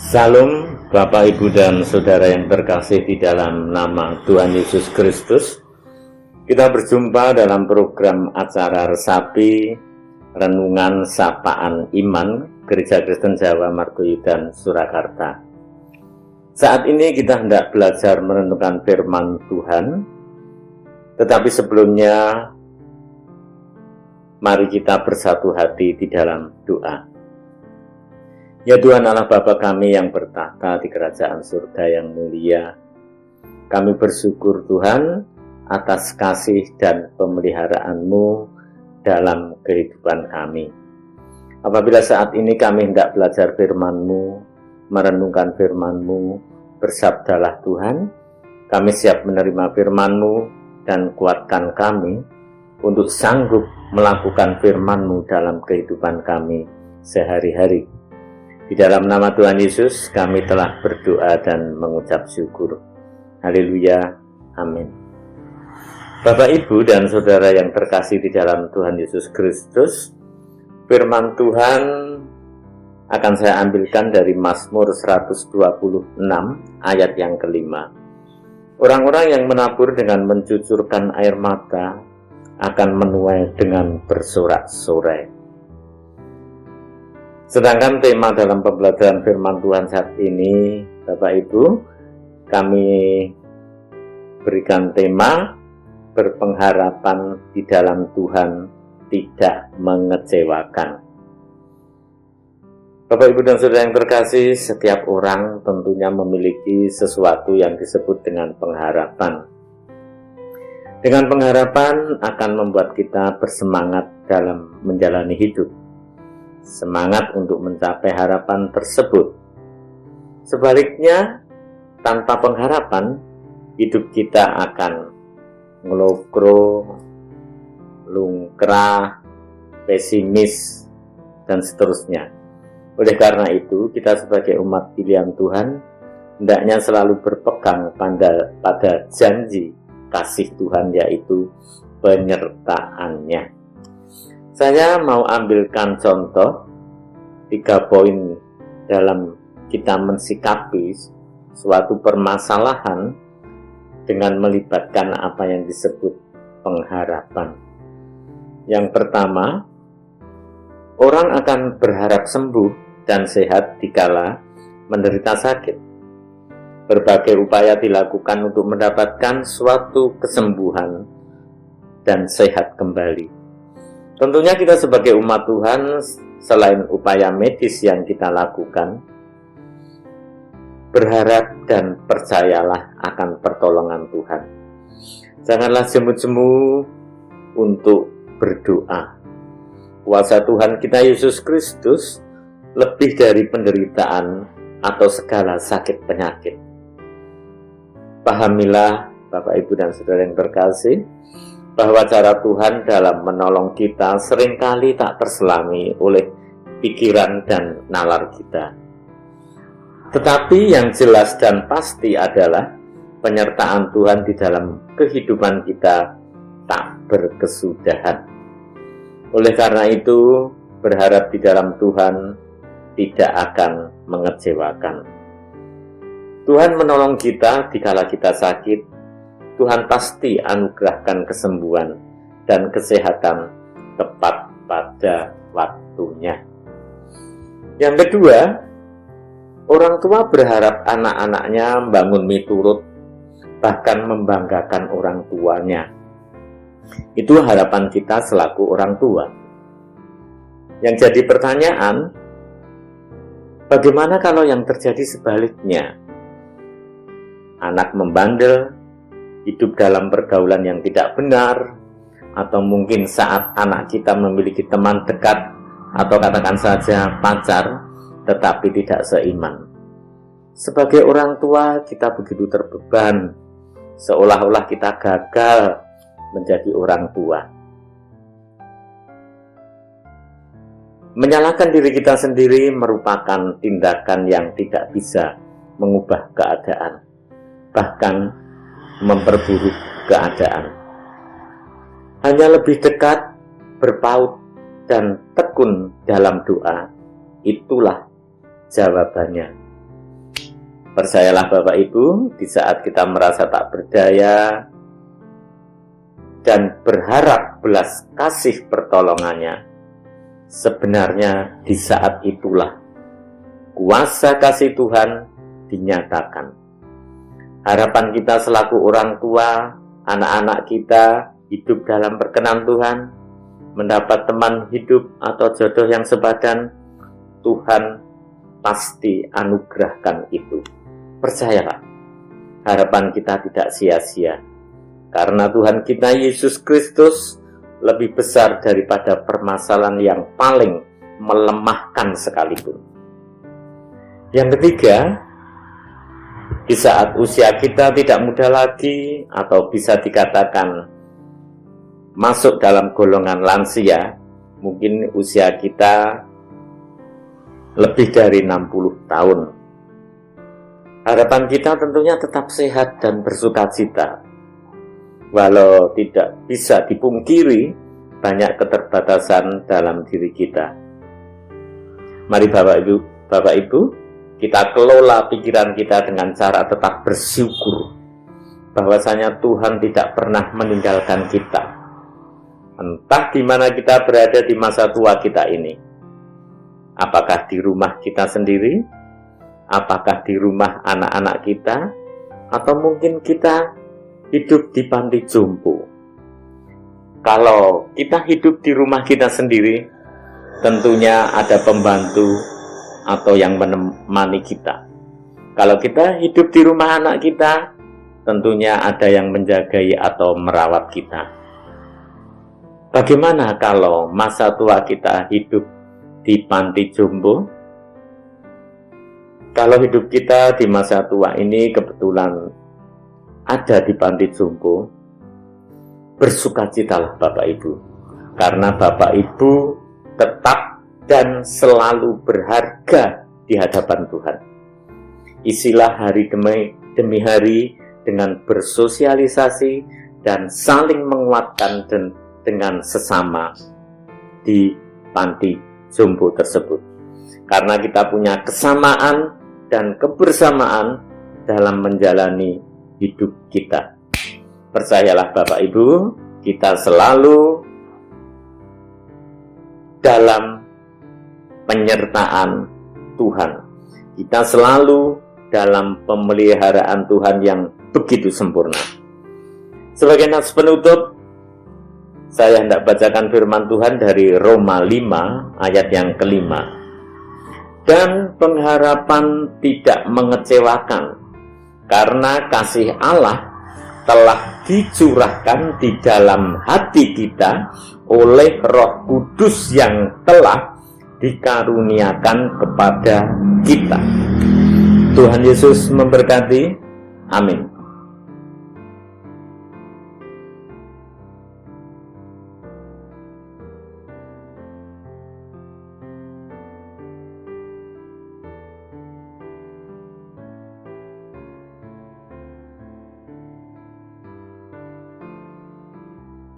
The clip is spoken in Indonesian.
Salam Bapak Ibu dan Saudara yang terkasih di dalam nama Tuhan Yesus Kristus. Kita berjumpa dalam program acara Resapi Renungan Sapaan Iman Gereja Kristen Jawa Margoyudan Surakarta. Saat ini kita hendak belajar merenungkan firman Tuhan. Tetapi sebelumnya mari kita bersatu hati di dalam doa. Ya Tuhan Allah Bapa kami yang bertahta di kerajaan surga yang mulia, kami bersyukur Tuhan atas kasih dan pemeliharaan-Mu dalam kehidupan kami. Apabila saat ini kami hendak belajar firman-Mu, merenungkan firman-Mu, bersabdalah Tuhan, kami siap menerima firman-Mu dan kuatkan kami untuk sanggup melakukan firman-Mu dalam kehidupan kami sehari-hari. Di dalam nama Tuhan Yesus kami telah berdoa dan mengucap syukur. Haleluya. Amin. Bapak, Ibu, dan Saudara yang terkasih di dalam Tuhan Yesus Kristus, firman Tuhan akan saya ambilkan dari Mazmur 126 ayat yang kelima. Orang-orang yang menabur dengan mencucurkan air mata akan menuai dengan bersorak-sorai. Sedangkan tema dalam pembelajaran firman Tuhan saat ini, Bapak Ibu, kami berikan tema berpengharapan di dalam Tuhan tidak mengecewakan. Bapak Ibu dan Saudara yang terkasih, setiap orang tentunya memiliki sesuatu yang disebut dengan pengharapan. Dengan pengharapan akan membuat kita bersemangat dalam menjalani hidup. Semangat untuk mencapai harapan tersebut. Sebaliknya, tanpa pengharapan, hidup kita akan ngelokro, lungkrah, pesimis, dan seterusnya. Oleh karena itu, kita sebagai umat pilihan Tuhan, hendaknya selalu berpegang pada janji kasih Tuhan, yaitu penyertaannya. Saya mau ambilkan contoh 3 poin dalam kita mensikapi suatu permasalahan dengan melibatkan apa yang disebut pengharapan. Yang pertama, orang akan berharap sembuh dan sehat dikala menderita sakit. Berbagai upaya dilakukan untuk mendapatkan suatu kesembuhan dan sehat kembali. Tentunya kita sebagai umat Tuhan, selain upaya medis yang kita lakukan, berharap dan percayalah akan pertolongan Tuhan. Janganlah jemu-jemu untuk berdoa. Kuasa Tuhan kita Yesus Kristus lebih dari penderitaan atau segala sakit penyakit. Pahamilah Bapak, Ibu, dan Saudara yang terkasih, bahwa cara Tuhan dalam menolong kita seringkali tak terselami oleh pikiran dan nalar kita. Tetapi yang jelas dan pasti adalah penyertaan Tuhan di dalam kehidupan kita tak berkesudahan. Oleh karena itu, berharap di dalam Tuhan tidak akan mengecewakan. Tuhan menolong kita dikala kita sakit. Tuhan pasti anugerahkan kesembuhan dan kesehatan tepat pada waktunya. Yang kedua, orang tua berharap anak-anaknya bangun miturut, bahkan membanggakan orang tuanya. Itu harapan kita selaku orang tua. Yang jadi pertanyaan, bagaimana kalau yang terjadi sebaliknya? Anak membandel, hidup dalam pergaulan yang tidak benar, atau mungkin saat anak kita memiliki teman dekat atau katakan saja pacar, tetapi tidak seiman. Sebagai orang tua kita begitu terbeban, seolah-olah kita gagal menjadi orang tua. Menyalahkan diri kita sendiri merupakan tindakan yang tidak bisa mengubah keadaan, bahkan memperburuk keadaan. Hanya lebih dekat, berpaut, dan tekun dalam doa, itulah jawabannya. Percayalah Bapak Ibu, di saat kita merasa tak berdaya dan berharap belas kasih pertolongannya, sebenarnya di saat itulah kuasa kasih Tuhan dinyatakan. Harapan kita selaku orang tua, anak-anak kita hidup dalam perkenan Tuhan, mendapat teman hidup atau jodoh yang sepadan, Tuhan pasti anugerahkan itu. Percayalah, harapan kita tidak sia-sia, karena Tuhan kita Yesus Kristus lebih besar daripada permasalahan yang paling melemahkan sekalipun. Yang ketiga, di saat usia kita tidak muda lagi atau bisa dikatakan masuk dalam golongan lansia, mungkin usia kita lebih dari 60 tahun. Harapan kita tentunya tetap sehat dan bersukacita. Walau tidak bisa dipungkiri banyak keterbatasan dalam diri kita. Mari Bapak Ibu, kita kelola pikiran kita dengan cara tetap bersyukur bahwasanya Tuhan tidak pernah meninggalkan kita. Entah di mana kita berada di masa tua kita ini. Apakah di rumah kita sendiri? Apakah di rumah anak-anak kita? Atau mungkin kita hidup di panti jompo? Kalau kita hidup di rumah kita sendiri, tentunya ada pembantu atau yang menemani kita. Kalau kita hidup di rumah anak kita, tentunya ada yang menjagai atau merawat kita. Bagaimana kalau masa tua kita hidup di panti jompo? Kalau hidup kita di masa tua ini kebetulan ada di panti jompo, bersukacitalah Bapak Ibu, karena Bapak Ibu tetap dan selalu berharga di hadapan Tuhan. Isilah hari demi hari dengan bersosialisasi dan saling menguatkan dengan sesama di panti jompo tersebut. Karena kita punya kesamaan dan kebersamaan dalam menjalani hidup kita. Percayalah Bapak Ibu, kita selalu dalam penyertaan Tuhan. Kita selalu dalam pemeliharaan Tuhan yang begitu sempurna. Sebagai nas penutup, saya hendak bacakan firman Tuhan dari Roma 5 ayat yang kelima. Dan pengharapan tidak mengecewakan, karena kasih Allah telah dicurahkan di dalam hati kita oleh Roh Kudus yang telah dikaruniakan kepada kita. Tuhan Yesus memberkati. Amin.